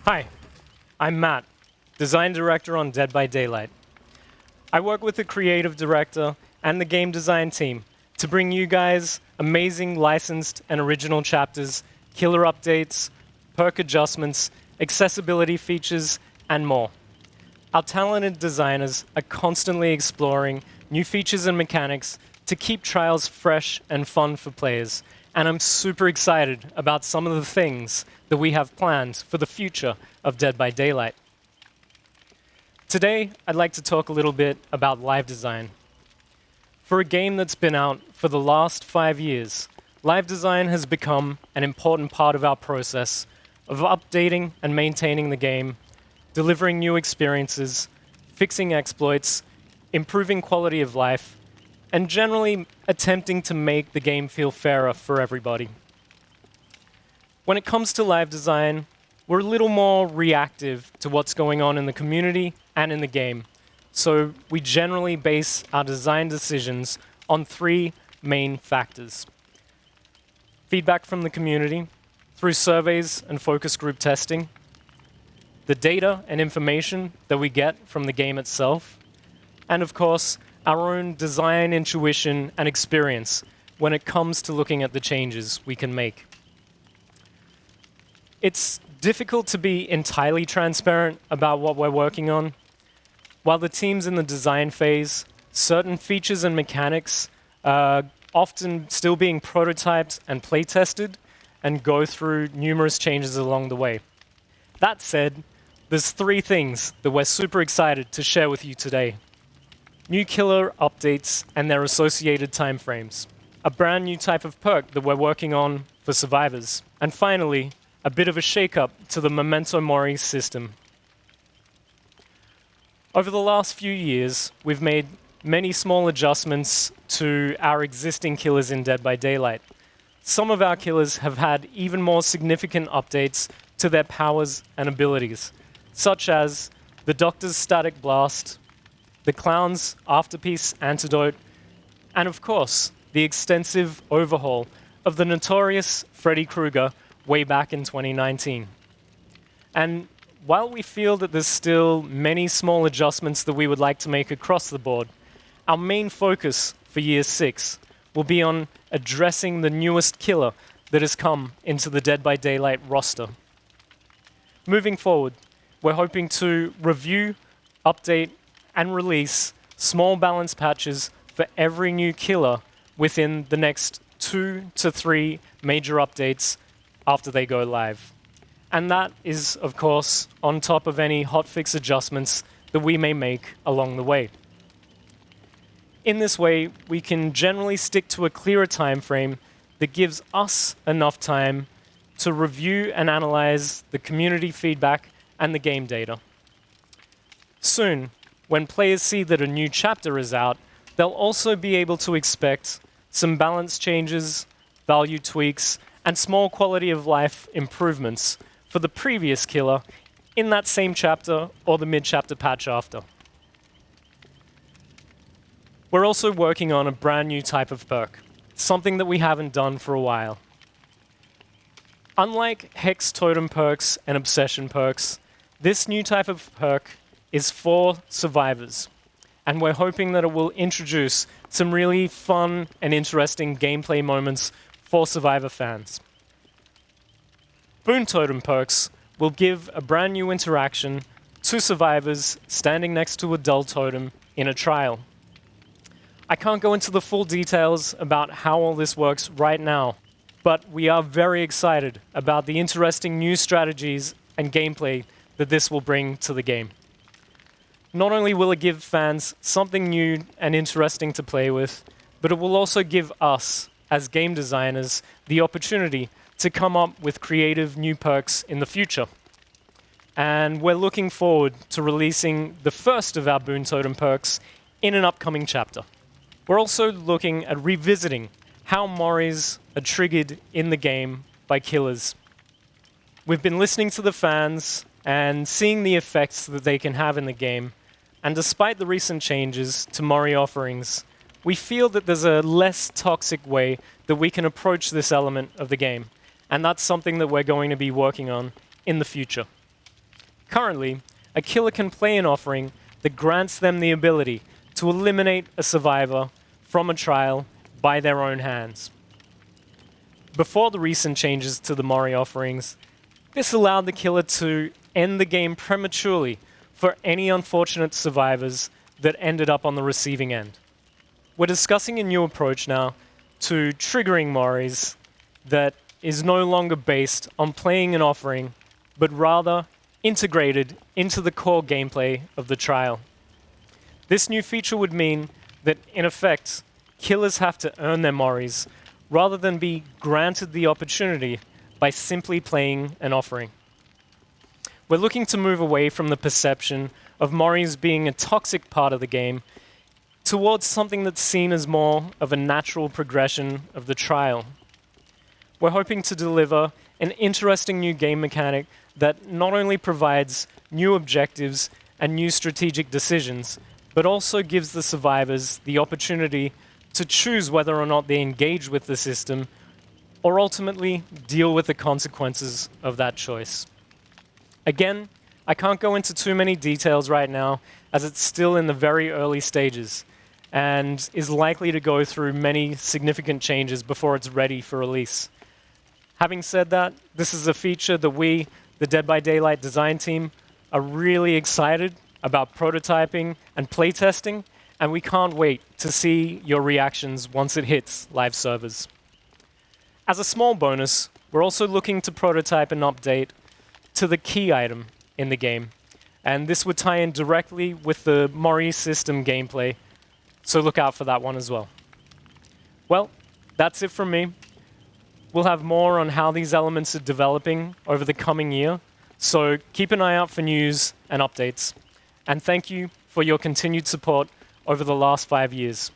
Hi, I'm Matt, Design Director on Dead by Daylight. I work with the creative director and the game design team to bring you guys amazing licensed and original chapters, killer updates, perk adjustments, accessibility features, and more. Our talented designers are constantly exploring new features and mechanics to keep trials fresh and fun for players. And I'm super excited about some of the things that we have planned for the future of Dead by Daylight. Today, I'd like to talk a little bit about live design. For a game that's been out for the last 5 years, live design has become an important part of our process of updating and maintaining the game, delivering new experiences, fixing exploits, improving quality of life, and generally attempting to make the game feel fairer for everybody. When it comes to live design, we're a little more reactive to what's going on in the community and in the game. So we generally base our design decisions on 3 main factors. Feedback from the community through surveys and focus group testing, the data and information that we get from the game itself, and of course, our own design intuition and experience when it comes to looking at the changes we can make. It's difficult to be entirely transparent about what we're working on. While the team's in the design phase, certain features and mechanics are often still being prototyped and play-tested and go through numerous changes along the way. That said, there's 3 things that we're super excited to share with you today. New killer updates and their associated timeframes, a brand new type of perk that we're working on for survivors, and finally, a bit of a shake-up to the Memento Mori system. Over the last few years, we've made many small adjustments to our existing killers in Dead by Daylight. Some of our killers have had even more significant updates to their powers and abilities, such as the Doctor's Static Blast, the Clown's Afterpiece Antidote, and of course, the extensive overhaul of the notorious Freddy Krueger way back in 2019. And while we feel that there's still many small adjustments that we would like to make across the board, our main focus for Year 6 will be on addressing the newest killer that has come into the Dead by Daylight roster. Moving forward, we're hoping to review, update, and release small balance patches for every new killer within the next 2 to 3 major updates after they go live. And that is, of course, on top of any hotfix adjustments that we may make along the way. In this way, we can generally stick to a clearer time frame that gives us enough time to review and analyze the community feedback and the game data. Soon, when players see that a new chapter is out, they'll also be able to expect some balance changes, value tweaks, and small quality of life improvements for the previous killer in that same chapter or the mid-chapter patch after. We're also working on a brand new type of perk, something that we haven't done for a while. Unlike Hex Totem perks and Obsession perks, this new type of perk is for survivors, and we're hoping that it will introduce some really fun and interesting gameplay moments for survivor fans. Boon Totem perks will give a brand new interaction to survivors standing next to a dull totem in a trial. I can't go into the full details about how all this works right now, but we are very excited about the interesting new strategies and gameplay that this will bring to the game. Not only will it give fans something new and interesting to play with, but it will also give us, as game designers, the opportunity to come up with creative new perks in the future. And we're looking forward to releasing the first of our Boon Totem perks in an upcoming chapter. We're also looking at revisiting how Moris are triggered in the game by killers. We've been listening to the fans and seeing the effects that they can have in the game. And despite the recent changes to Mori offerings, we feel that there's a less toxic way that we can approach this element of the game. And that's something that we're going to be working on in the future. Currently, a killer can play an offering that grants them the ability to eliminate a survivor from a trial by their own hands. Before the recent changes to the Mori offerings, this allowed the killer to end the game prematurely for any unfortunate survivors that ended up on the receiving end. We're discussing a new approach now to triggering Moris that is no longer based on playing an offering, but rather integrated into the core gameplay of the trial. This new feature would mean that, in effect, killers have to earn their Moris rather than be granted the opportunity by simply playing an offering. We're looking to move away from the perception of Moris being a toxic part of the game towards something that's seen as more of a natural progression of the trial. We're hoping to deliver an interesting new game mechanic that not only provides new objectives and new strategic decisions, but also gives the survivors the opportunity to choose whether or not they engage with the system or ultimately deal with the consequences of that choice. Again, I can't go into too many details right now as it's still in the very early stages and is likely to go through many significant changes before it's ready for release. Having said that, this is a feature that we, the Dead by Daylight design team, are really excited about prototyping and playtesting, and we can't wait to see your reactions once it hits live servers. As a small bonus, we're also looking to prototype an update to the key item in the game, and this would tie in directly with the Mori system gameplay, so look out for that one as well. Well, that's it from me. We'll have more on how these elements are developing over the coming year, so keep an eye out for news and updates. And thank you for your continued support over the last 5 years.